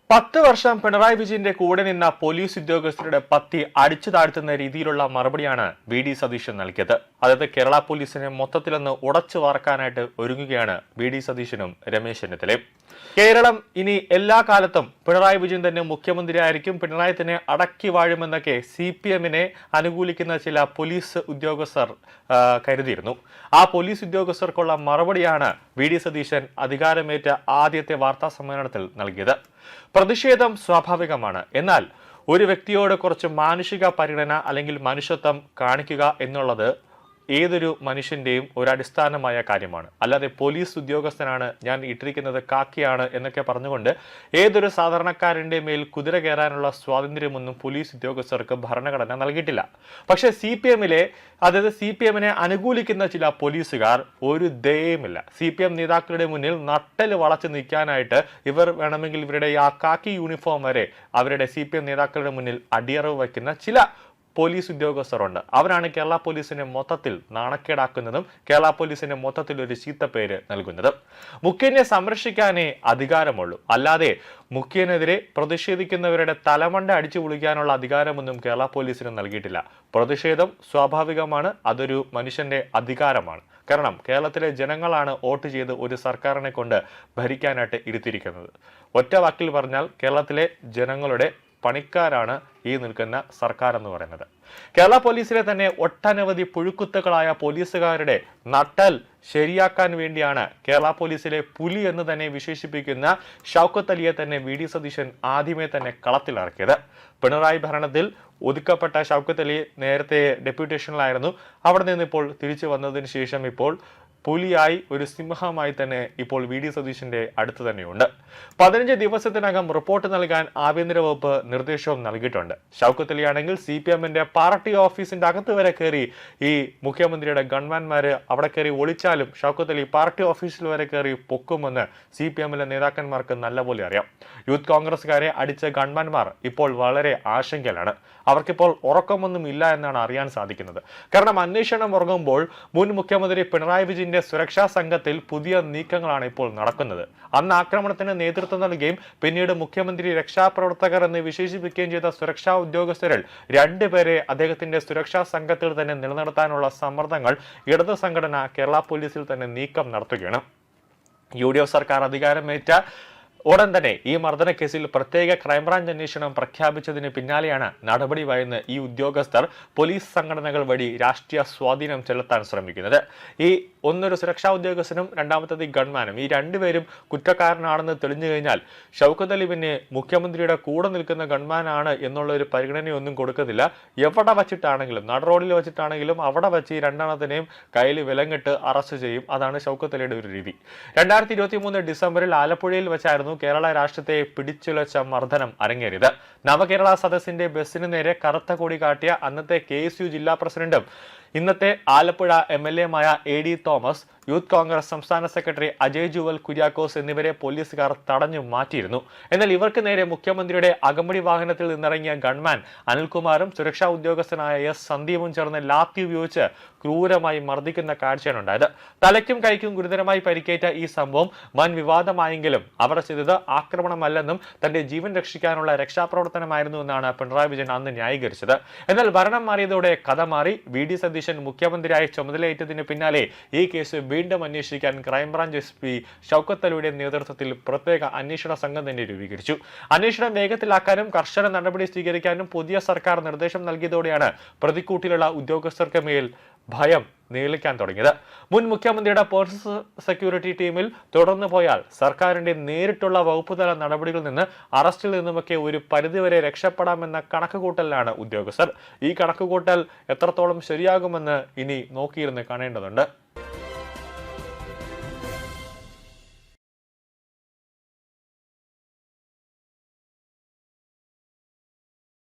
10 വർഷം പിണറായി വിജയന്റെ കൂടെ നിന്ന പോലീസ് ഉദ്യോഗസ്ഥരുടെ പത്തി അടിച്ചു താഴ്ത്തുന്ന രീതിയിലുള്ള മറുപടിയാണ് വി.ഡി. സതീശൻ നൽകിയത്. അതായത് കേരള പോലീസിനെ മൊത്തത്തിലൊന്ന് ഉടച്ചു വാർക്കാനായിട്ട് ഒരുങ്ങുകയാണ് വി.ഡി. സതീശനും രമേശ് ചെന്നിത്തലയും. കേരളം ഇനി എല്ലാ കാലത്തും പിണറായി വിജയൻ തന്നെ മുഖ്യമന്ത്രിയായിരിക്കും, പിണറായി തന്നെ അടക്കി വാഴുമെന്നൊക്കെ CPM-നെ അനുകൂലിക്കുന്ന ചില പോലീസ് ഉദ്യോഗസ്ഥർ കരുതിയിരുന്നു. ആ പോലീസ് ഉദ്യോഗസ്ഥർക്കുള്ള മറുപടിയാണ് വി.ഡി. സതീശൻ അധികാരമേറ്റ ആദ്യത്തെ വാർത്താ സമ്മേളനത്തിൽ നൽകിയത്. പ്രതിഷേധം സ്വാഭാവികമാണ്, എന്നാൽ ഒരു വ്യക്തിയോട് കുറച്ച് മാനുഷിക പരിഗണന അല്ലെങ്കിൽ മനുഷ്യത്വം കാണിക്കുക എന്നുള്ളത് ഏതൊരു മനുഷ്യന്റെയും ഒരു അടിസ്ഥാനമായ കാര്യമാണ്. അല്ലാതെ പോലീസ് ഉദ്യോഗസ്ഥനാണ്, ഞാൻ ഇട്ടിരിക്കുന്നത് കാക്കിയാണ് എന്നൊക്കെ പറഞ്ഞുകൊണ്ട് ഏതൊരു സാധാരണക്കാരന്റെ മേൽ കുതിര കയറാനുള്ള സ്വാതന്ത്ര്യമൊന്നും പോലീസ് ഉദ്യോഗസ്ഥർക്ക് ഭരണഘടന നൽകിയിട്ടില്ല. പക്ഷെ CPM-നെ അനുകൂലിക്കുന്ന ചില പോലീസുകാർ ഒരു ദയയുമില്ല. CPM നേതാക്കളുടെ മുന്നിൽ നട്ടൽ വളച്ചു നിൽക്കാനായിട്ട് ഇവർ വേണമെങ്കിൽ ഇവരുടെ ആ കാക്കി യൂണിഫോം വരെ അവരുടെ CPM നേതാക്കളുടെ മുന്നിൽ അടിയറവ് വയ്ക്കുന്ന ചില പോലീസ് ഉദ്യോഗസ്ഥരുണ്ട്. അവരാണ് കേരള പോലീസിനെ മൊത്തത്തിൽ നാണക്കേടാക്കുന്നതും കേരള പോലീസിനെ മൊത്തത്തിൽ ഒരു ചീത്തപ്പേര് നൽകുന്നതും. മുഖ്യനെ സംരക്ഷിക്കാനേ അധികാരമുള്ളൂ, അല്ലാതെ മുഖ്യനെതിരെ പ്രതിഷേധിക്കുന്നവരുടെ തലമണ്ട അടിച്ചു പൊളിക്കാനുള്ള അധികാരമൊന്നും കേരള പോലീസിന് നൽകിയിട്ടില്ല. പ്രതിഷേധം സ്വാഭാവികമാണ്, അതൊരു മനുഷ്യന്റെ അധികാരമാണ്. കാരണം കേരളത്തിലെ ജനങ്ങളാണ് വോട്ട് ചെയ്ത് ഒരു സർക്കാരിനെ കൊണ്ട് ഭരിക്കാനായിട്ട് ഇരുത്തിയിരിക്കുന്നത്. ഒറ്റ വാക്കിൽ പറഞ്ഞാൽ കേരളത്തിലെ ജനങ്ങളുടെ പണിക്കാരാണ് ഈ നിൽക്കുന്ന സർക്കാർ എന്ന് പറയുന്നത്. കേരള പോലീസിലെ തന്നെ ഒട്ടനവധി പുഴുക്കുത്തുകളായ പോലീസുകാരുടെ നട്ടൽ ശരിയാക്കാൻ വേണ്ടിയാണ് കേരള പോലീസിലെ പുലി എന്ന് തന്നെ വിശേഷിപ്പിക്കുന്ന ഷൗക്കത്ത് അലിയെ തന്നെ വി.ഡി. സതീശൻ ആദ്യമേ തന്നെ കളത്തിലിറക്കിയത്. പിണറായി ഭരണത്തിൽ ഒതുക്കപ്പെട്ട ഷൗക്കത്ത് അലി നേരത്തെ ഡെപ്യൂട്ടേഷനിലായിരുന്നു. അവിടെ നിന്ന് ഇപ്പോൾ തിരിച്ചു വന്നതിന് ശേഷം ഇപ്പോൾ പുലിയായി ഒരു സിംഹമായി തന്നെ ഇപ്പോൾ വി.ഡി. സതീശന്റെ അടുത്ത് തന്നെയുണ്ട്. 15 ദിവസത്തിനകം റിപ്പോർട്ട് നൽകാൻ ആഭ്യന്തര വകുപ്പ് നിർദ്ദേശവും നൽകിയിട്ടുണ്ട്. ഷൗക്കത്ത് അലി ആണെങ്കിൽ CPM-ന്റെ പാർട്ടി ഓഫീസിന്റെ അകത്ത് വരെ കയറി ഈ മുഖ്യമന്ത്രിയുടെ ഗൺമാൻമാര് അവിടെ കയറി ഒളിച്ചാലും ഷൗക്കത്ത് അലി പാർട്ടി ഓഫീസിൽ വരെ കയറി പൊക്കുമെന്ന് CPM-ലെ നേതാക്കന്മാർക്ക് നല്ലപോലെ അറിയാം. യൂത്ത് കോൺഗ്രസുകാരെ അടിച്ച ഗൺമാൻമാർ ഇപ്പോൾ വളരെ ആശങ്കയിലാണ്. അവർക്കിപ്പോൾ ഉറക്കമൊന്നും ഇല്ല എന്നാണ് അറിയാൻ സാധിക്കുന്നത്. കാരണം അന്വേഷണം ഉറങ്ങുമ്പോൾ മുൻ മുഖ്യമന്ത്രി പിണറായി വിജയന്റെ സുരക്ഷാ സംഘത്തിൽ പുതിയ നീക്കങ്ങളാണ് ഇപ്പോൾ നടക്കുന്നത്. അന്ന് ആക്രമണത്തിന് നേതൃത്വം നൽകുകയും പിന്നീട് മുഖ്യമന്ത്രി രക്ഷാപ്രവർത്തകർ എന്ന് വിശേഷിപ്പിക്കുകയും ചെയ്ത സുരക്ഷാ ഉദ്യോഗസ്ഥരിൽ 2 പേരെ അദ്ദേഹത്തിന്റെ സുരക്ഷാ സംഘത്തിൽ തന്നെ നിലനിർത്താനുള്ള സമ്മർദ്ദങ്ങൾ ഇടത് സംഘടന കേരള പോലീസിൽ തന്നെ നീക്കം നടത്തുകയാണ്. UDF സർക്കാർ അധികാരമേറ്റ ഉടൻ തന്നെ ഈ മർദ്ദന കേസിൽ പ്രത്യേക ക്രൈംബ്രാഞ്ച് അന്വേഷണം പ്രഖ്യാപിച്ചതിന് പിന്നാലെയാണ് നടപടി ഭയന്ന് ഈ ഉദ്യോഗസ്ഥർ പോലീസ് സംഘടനകൾ വഴി രാഷ്ട്രീയ സ്വാധീനം ചെലുത്താൻ ശ്രമിക്കുന്നത്. ഈ ഒന്നൊരു സുരക്ഷാ ഉദ്യോഗസ്ഥനും രണ്ടാമത്തത് ഈ ഗൺമാനും, ഈ 2 പേരും കുറ്റക്കാരനാണെന്ന് തെളിഞ്ഞു കഴിഞ്ഞാൽ ഷൗക്കത്ത് അലി പിന്നെ മുഖ്യമന്ത്രിയുടെ കൂടെ നിൽക്കുന്ന ഗൺമാനാണ് എന്നുള്ള ഒരു പരിഗണനയൊന്നും കൊടുക്കത്തില്ല. എവിടെ വച്ചിട്ടാണെങ്കിലും, നട റോഡിൽ വെച്ചിട്ടാണെങ്കിലും അവിടെ വെച്ച് ഈ 2 കയ്യിൽ വിലങ്ങിട്ട് അറസ്റ്റ് ചെയ്യും. അതാണ് ഷൗക്കത്ത് അലിയുടെ ഒരു രീതി. 2023 ഡിസംബറിൽ ആലപ്പുഴയിൽ വെച്ചായിരുന്നു കേരള രാഷ്ട്രത്തെ പിടിച്ചുലച്ച മർദ്ദനം അരങ്ങേറിയത്. നവകേരള സദസ്സിന്റെ ബസ്സിന് നേരെ കറുത്ത കൊടി കാട്ടിയ അന്നത്തെ KSU ജില്ലാ പ്രസിഡന്റും ഇന്നത്തെ ആലപ്പുഴ MLA-മായ AD തോമസ്, യൂത്ത് കോൺഗ്രസ് സംസ്ഥാന സെക്രട്ടറി അജയ് ജുവൽ കുര്യാക്കോസ് എന്നിവരെ പോലീസുകാർ തടഞ്ഞു മാറ്റിയിരുന്നു. എന്നാൽ ഇവർക്ക് നേരെ മുഖ്യമന്ത്രിയുടെ അകമ്പടി വാഹനത്തിൽ നിന്നിറങ്ങിയ ഗൺമാൻ അനിൽകുമാറും സുരക്ഷാ ഉദ്യോഗസ്ഥനായ S. സന്ദീപും ചേർന്ന് ലാത്തി ഉപയോഗിച്ച് ക്രൂരമായി മർദ്ദിക്കുന്ന കാഴ്ചയാണ് ഉണ്ടായത്. തലയ്ക്കും കൈക്കും ഗുരുതരമായി പരിക്കേറ്റ ഈ സംഭവം വൻ വിവാദമായെങ്കിലും അവർ ചെയ്തത് ആക്രമണമല്ലെന്നും തന്റെ ജീവൻ രക്ഷിക്കാനുള്ള രക്ഷാപ്രവർത്തനമായിരുന്നു എന്നാണ് പിണറായി വിജയൻ അന്ന് ന്യായീകരിച്ചത്. എന്നാൽ ഭരണം മാറിയതോടെ കഥ മാറി. വി.ഡി. സതീശൻ മുഖ്യമന്ത്രിയായി ചുമതലയേറ്റതിന് പിന്നാലെ ഈ കേസ് വീണ്ടും അന്വേഷിക്കാൻ ക്രൈംബ്രാഞ്ച് SP ഷൗക്കത്ത് അലിയുടെ നേതൃത്വത്തിൽ പ്രത്യേക അന്വേഷണ സംഘം തന്നെ രൂപീകരിച്ചു. അന്വേഷണം വേഗത്തിലാക്കാനും കർശന നടപടി സ്വീകരിക്കാനും പുതിയ സർക്കാർ നിർദ്ദേശം നൽകിയതോടെയാണ് പ്രതിക്കൂട്ടിലുള്ള ഉദ്യോഗസ്ഥർക്ക് മേൽ ഭയം നിയന്ത്രിക്കാൻ തുടങ്ങിയത്. മുൻ മുഖ്യമന്ത്രിയുടെ പേഴ്സണൽ സെക്യൂരിറ്റി ടീമിൽ തുടർന്നു പോയാൽ സർക്കാരിന്റെ നേരിട്ടുള്ള വകുപ്പുതല നടപടികളിൽ നിന്ന്, അറസ്റ്റിൽ നിന്നുമൊക്കെ ഒരു പരിധിവരെ രക്ഷപ്പെടാമെന്ന കണക്കുകൂട്ടലിലാണ് ഉദ്യോഗസ്ഥർ. ഈ കണക്കുകൂട്ടൽ എത്രത്തോളം ശരിയാകുമെന്ന് ഇനി നോക്കിയിരുന്ന് കാണേണ്ടതുണ്ട്.